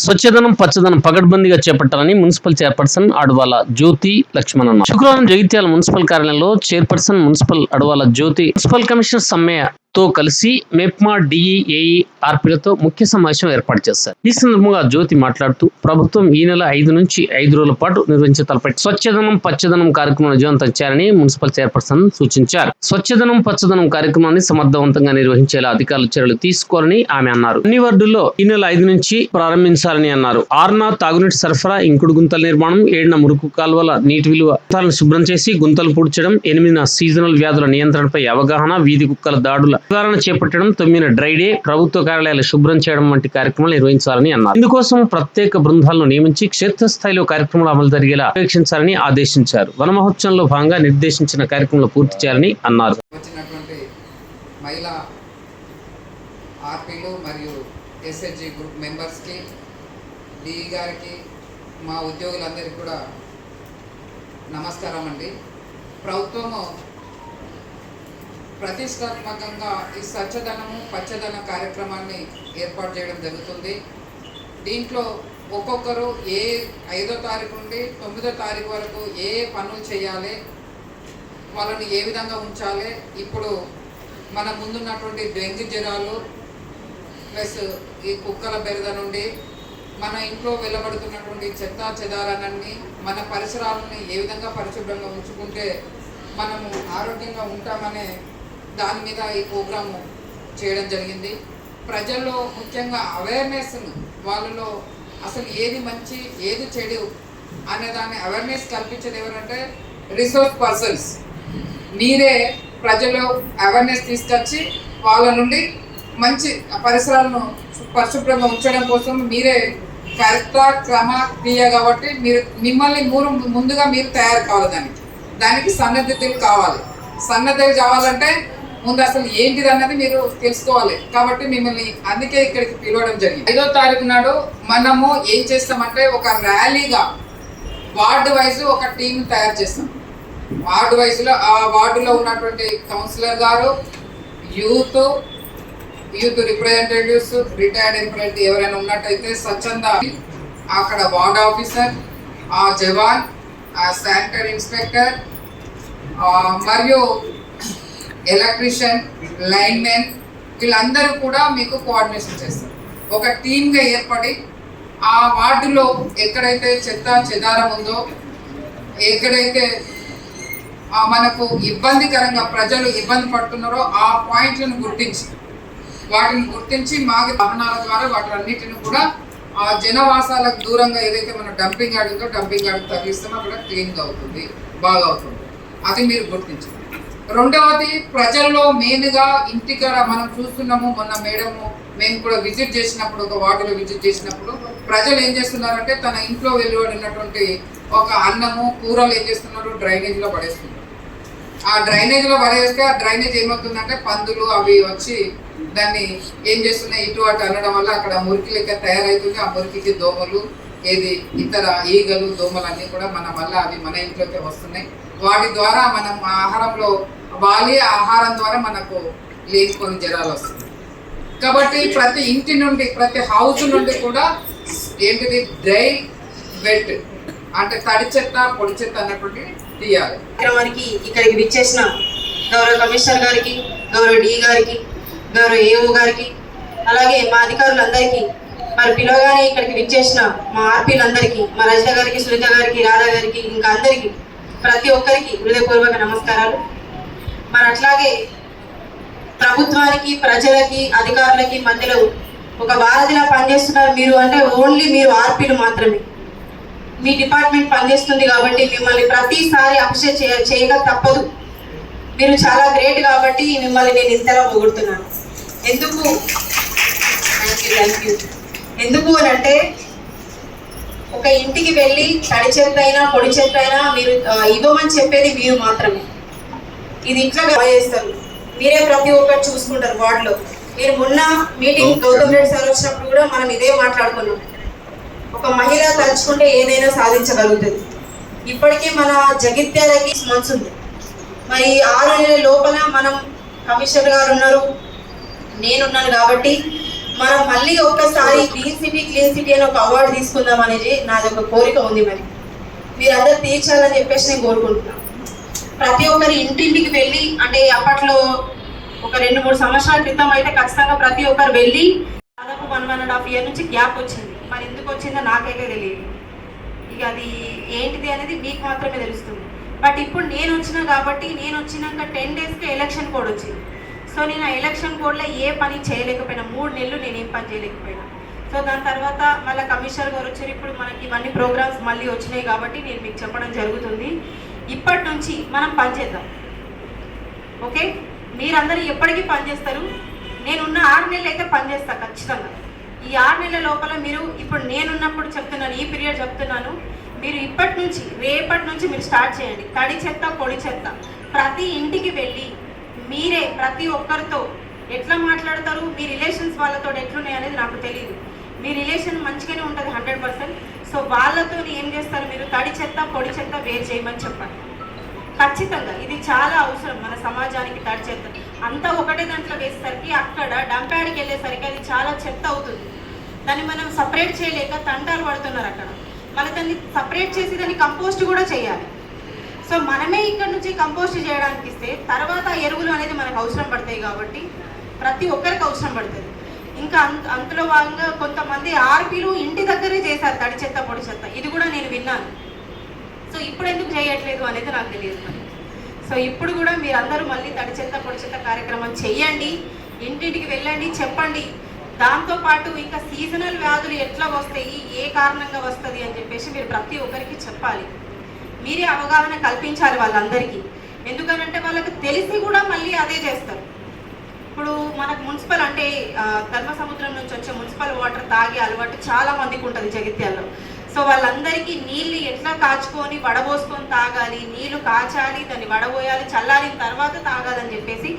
స్వచ్ఛదనం పచ్చదనం పగడ్బందీగా చేపట్టాలని మున్సిపల్ చైర్పర్సన్ అడవాల జ్యోతి లక్ష్మణ్ అన్నారు. శుక్రవారం జగిత్యాల మున్సిపల్ కార్యాలయంలో చైర్పర్సన్ మున్సిపల్ అడవాల జ్యోతి మున్సిపల్ కమిషనర్ సమ్మెతో కలిసి మెప్మా డిఈఏఈ ఆర్పీలతో ముఖ్య సమావేశం ఏర్పాటు చేశారు. ఈ సందర్భంగా జ్యోతి మాట్లాడుతూ ప్రభుత్వం ఈ నెల 5 నుంచి 5 రోజుల పాటు నిర్వహించే తలపెట్టి స్వచ్ఛదనం పచ్చదనం కార్యక్రమం విజయవంతం చేయాలని మున్సిపల్ చైర్పర్సన్ సూచించారు. స్వచ్ఛదనం పచ్చదనం కార్యక్రమాన్ని సమర్థవంతంగా నిర్వహించేలా అధికారులు చర్యలు తీసుకోవాలని ఆమె అన్నారు. అన్ని వార్డుల్లో ఈ నెల 5 నుంచి ప్రారంభించాలని అన్నారు. 6న తాగునీటి సరఫరా, ఇంకుడు గుంతల నిర్మాణం, 7న మురుకు కాల్వల నీటి విలువ శుభ్రం చేసి గుంతలు పూడ్చడం, 8న సీజనల్ వ్యాధుల నియంత్రణపై అవగాహన, వీధి కుక్కల దాడుల నివారణ చేపట్టడం, 9న డ్రై డే, ప్రభుత్వ కార్యాలయాలు శుభ్రం చేయడం వంటి కార్యక్రమాలు నిర్వహించాలని అన్నారు. ఇందుకోసం ప్రత్యేక బృందాలను నియమించి క్షేత్రస్థాయిలో కార్యక్రమాలు అమలు జరిగేలా పర్యవేక్షించాలని ఆదేశించారు. వన మహోత్సవంలో భాగంగా నిర్దేశించిన కార్యక్రమాలు పూర్తి చేయాలని అన్నారు. ఆర్పీలు మరియు ఎస్హెచ్జి గ్రూప్ మెంబర్స్కి, డిఈ గారికి, మా ఉద్యోగులందరికీ కూడా నమస్కారం అండి. ప్రభుత్వము ప్రతిష్టాత్మకంగా ఈ స్వచ్ఛదనము పచ్చదన కార్యక్రమాన్ని ఏర్పాటు చేయడం జరుగుతుంది. దీంట్లో ఒక్కొక్కరు 5వ తారీఖు నుండి 9వ తారీఖు వరకు ఏ పనులు చేయాలి, వాళ్ళని ఏ విధంగా ఉంచాలి, ఇప్పుడు మన ముందున్నటువంటి డెంగ్యూ జ్వరాలు ప్లస్ ఈ కుక్కల బెరద నుండి మన ఇంట్లో వెళ్ళబడుతున్నటువంటి చెత్త చెదారాన్ని, మన పరిసరాలని ఏ విధంగా పరిశుభ్రంగా ఉంచుకుంటే మనము ఆరోగ్యంగా ఉంటామనే దాని మీద ఈ ప్రోగ్రాము చేయడం జరిగింది. ప్రజల్లో ముఖ్యంగా అవేర్నెస్ను, వాళ్ళలో అసలు ఏది మంచి ఏది చెడు అనే దాన్ని అవేర్నెస్ కల్పించేది ఎవరంటే రిసోర్స్ పర్సన్స్. మీరే ప్రజల్లో అవేర్నెస్ తీసుకొచ్చి వాళ్ళ నుండి మంచి పరిసరాలను పరిశుభ్రంగా ఉంచడం కోసం మీరే క్రమ క్రియ కాబట్టి మిమ్మల్ని ముందుగా మీరు తయారు కావాలి. దానికి సన్నద్ధతలు కావాలి. సన్నద్ధతలు కావాలంటే ముందు అసలు ఏంటిది అన్నది మీరు తెలుసుకోవాలి. కాబట్టి మిమ్మల్ని అందుకే ఇక్కడికి పిలవడం జరిగింది. 5వ తారీఖు నాడు మనము ఏం చేస్తామంటే ఒక ర్యాలీగా వార్డు వైజ్ ఒక టీం తయారు చేస్తాం. వార్డు వైజ్లో ఆ వార్డులో ఉన్నటువంటి కౌన్సిలర్ గారు, యూత్ రిప్రజెంటేటివ్స్, రిటైర్డ్ ఎంప్లాయీ ఎవరైనా ఉన్నట్టయితే స్వచ్ఛంద, అక్కడ వార్డ్ ఆఫీసర్, ఆ జవాన్, ఆ శానిటరీ ఇన్స్పెక్టర్ మరియు ఎలక్ట్రీషియన్, లైన్మెన్, వీళ్ళందరూ కూడా మీకు కోఆర్డినేషన్ చేస్తారు. ఒక టీమ్గా ఏర్పడి ఆ వార్డులో ఎక్కడైతే చెత్త చెదారం ఉందో, ఎక్కడైతే మనకు ఇబ్బందికరంగా ప్రజలు ఇబ్బంది పడుతున్నారో ఆ పాయింట్లను గుర్తించి మాకు వాహనాల ద్వారా వాటన్నిటిని కూడా ఆ జనవాసాలకు దూరంగా ఏదైతే మన డంపింగ్ యార్డ్ ఉందో డంపింగ్ యార్డ్ తరలిస్తామో అక్కడ క్లీన్గా అవుతుంది, బాగా అవుతుంది. అది మీరు గుర్తించండి. రెండవది, ప్రజల్లో మెయిన్గా ఇంటికాడ మనం చూస్తున్నాము. మొన్న మేము కూడా విజిట్ చేసినప్పుడు, ఒక వార్డులో విజిట్ చేసినప్పుడు ప్రజలు ఏం చేస్తున్నారంటే తన ఇంట్లో వెలువడినటువంటి ఒక అన్నము కూరలు ఏం చేస్తున్నారు, డ్రైనేజ్లో పడేస్తున్నారు. ఆ డ్రైనేజ్లో పడేస్తే ఆ డ్రైనేజ్ ఏమవుతుందంటే పందులు అవి వచ్చి దాన్ని ఏం చేస్తున్నాయి, ఇటు అటు అనడం వల్ల అక్కడ మురికి లెక్క తయారవుతుంది. ఆ మురికికి దోమలు, ఇతర ఈగలు, దోమలు అన్నీ కూడా అవి మన ఇంట్లోకి వస్తున్నాయి. వాటి ద్వారా మనం ఆహారంలో ఆహారం ద్వారా మనకు లేనిపోని జ్వరాలు వస్తుంది. కాబట్టి ప్రతి ఇంటి నుండి, ప్రతి హౌస్ నుండి కూడా ఏంటిది డ్రై వెట్ అంటే తడి చెత్త పొడి చెత్త అన్నటువంటి తీయాలి. కార్యక్రమానికి ఇక్కడికి విచ్చేసిన గౌరవ కమిషనర్ గారికి, గౌరవ డి గారికి, గౌరవ ఏఓ గారికి, అలాగే మా అధికారులందరికీ, మరి పిలవగానే ఇక్కడికి విచ్చేసిన మా ఆర్పీలందరికీ, మా రజిత గారికి, సునీత గారికి, రాధా గారికి, ఇంకా అందరికీ, ప్రతి ఒక్కరికి హృదయపూర్వక నమస్కారాలు. మరి అట్లాగే ప్రభుత్వానికి, ప్రజలకి, అధికారులకి మధ్యలో ఒక వారధిలా పనిచేస్తున్నారు మీరు అంటే ఓన్లీ మీరు ఆర్పీలు మాత్రమే. మీ డిపార్ట్మెంట్ పనిచేస్తుంది కాబట్టి మిమ్మల్ని ప్రతిసారి అప్రిషియేట్ చేయక తప్పదు. మీరు చాలా గ్రేట్ కాబట్టి మిమ్మల్ని నేను ఇంతలా పొగుడుతున్నాను. ఎందుకు అని అంటే ఒక ఇంటికి వెళ్ళి తడి చెత్త అయినా పొడి చెత్త అయినా మీరు ఇవ్వమని చెప్పేది మీరు మాత్రమే. ఇది ఇట్లా చేస్తారు, మీరే ప్రతి ఒక్కటి చూసుకుంటారు వార్డులో. మీరు మొన్న మీటింగ్ గౌతమ్ రెడ్డి సార్ వచ్చినప్పుడు కూడా మనం ఇదే మాట్లాడుకున్నాం. ఒక మహిళ తలుచుకుంటే ఏదైనా సాధించగలుగుతుంది. ఇప్పటికీ మన జగిత్యాలకి మంచి ఉంది. మరి 6 నెలల లోపల మనం కమిషనర్ గారు ఉన్నారు, నేనున్నాను కాబట్టి మనం మళ్ళీ ఒక్కసారి గ్రీన్ సిటీ క్లీన్ సిటీ అని ఒక అవార్డు తీసుకుందాం అనేది నాది ఒక కోరిక ఉంది. మరి మీరందరూ తీర్చాలని చెప్పేసి నేను కోరుకుంటున్నాను. ప్రతి ఒక్కరి ఇంటింటికి వెళ్ళి, అంటే అప్పట్లో ఒక 2-3 సంవత్సరాల క్రితం అయితే ఖచ్చితంగా ప్రతి ఒక్కరు వెళ్ళి, దాదాపు 1.5 year నుంచి గ్యాప్ వచ్చింది. మరి ఎందుకు వచ్చిందో నాకైతే తెలియదు. ఇక అది ఏంటిది అనేది మీకు మాత్రమే తెలుస్తుంది. బట్ ఇప్పుడు నేను వచ్చినా కాబట్టి, నేను వచ్చినాక 10 daysకి ఎలక్షన్ కోడ్ వచ్చింది. సో నేను ఆ ఎలక్షన్ కోడ్లో ఏ పని చేయలేకపోయినా, 3 నెలలు నేను ఏం పని చేయలేకపోయినా. సో దాని తర్వాత మళ్ళీ కమిషనర్ గారు వచ్చారు. ఇప్పుడు మనకి ఇవన్నీ ప్రోగ్రామ్స్ మళ్ళీ వచ్చినాయి కాబట్టి నేను మీకు చెప్పడం జరుగుతుంది. ఇప్పటి నుంచి మనం పనిచేద్దాం. ఓకే, మీరందరూ ఎప్పటికీ పనిచేస్తారు. నేనున్న 6 నెలలు అయితే పనిచేస్తాను ఖచ్చితంగా. ఈ 6 నెలల లోపల మీరు, ఇప్పుడు నేనున్నప్పుడు చెప్తున్నాను, ఈ పీరియడ్ చెప్తున్నాను, మీరు ఇప్పటి నుంచి, రేపటి నుంచి మీరు స్టార్ట్ చేయండి. తడి చెత్త, పొడి చెత్త ప్రతి ఇంటికి వెళ్ళి మీరే ప్రతి ఒక్కరితో ఎట్లా మాట్లాడతారు, మీ రిలేషన్స్ వాళ్ళతో ఎట్లున్నాయి అనేది నాకు తెలియదు. మీ రిలేషన్ మంచిగానే ఉంటుంది 100%. సో వాళ్ళతో ఏం చేస్తారు, మీరు తడి చెత్త, పొడి చెత్త వేరు చేయమని చెప్పండి. ఖచ్చితంగా ఇది చాలా అవసరం మన సమాజానికి. తడి చెత్త అంతా ఒకటే దాంట్లో వేసేసరికి, అక్కడ డంప్యాడికి వెళ్ళేసరికి అది చాలా చెత్త అవుతుంది. దాన్ని మనం సపరేట్ చేయలేక తంటాలు పడుతున్నారు అక్కడ. మళ్ళీ దాన్ని సపరేట్ చేసి దాన్ని కంపోస్ట్ కూడా చేయాలి. సో మనమే ఇక్కడ నుంచి కంపోస్ట్ చేయడానికి ఇస్తే తర్వాత ఎరువులు అనేది మనకు అవసరం పడతాయి. కాబట్టి ప్రతి ఒక్కరికి అవసరం పడుతుంది. ఇంకా అంతలో భాగంగా కొంతమంది ఆర్పీలు ఇంటి దగ్గరే చేశారు తడి చెత్త, పొడి చెత్త. ఇది కూడా నేను విన్నాను. సో ఇప్పుడు ఎందుకు చేయట్లేదు అనేది నాకు తెలియదు. సో ఇప్పుడు కూడా మీరందరూ మళ్ళీ తడి చెత్త, పొడి చెత్త కార్యక్రమం చెయ్యండి. ఇంటింటికి వెళ్ళండి, చెప్పండి. దాంతోపాటు ఇంకా సీజనల్ వ్యాధులు ఎట్లా వస్తాయి, ఏ కారణంగా వస్తుంది అని చెప్పేసి మీరు ప్రతి ఒక్కరికి చెప్పాలి. మీరే అవగాహన కల్పించాలి వాళ్ళందరికీ. ఎందుకనంటే వాళ్ళకి తెలిసి కూడా మళ్ళీ అదే చేస్తారు. ఇప్పుడు మనకు మున్సిపల్ అంటే ధర్మసముద్రం నుంచి వచ్చే మున్సిపల్ వాటర్ తాగే అలవాటు చాలా మందికి ఉంటుంది జగిత్యాల్లో. సో వాళ్ళందరికీ నీళ్ళు ఎట్లా కాచుకొని వడబోసుకొని తాగాలి, నీళ్లు కాచాలి, దాన్ని వడబోయాలి, చల్లారిన తర్వాత తాగాలని చెప్పేసి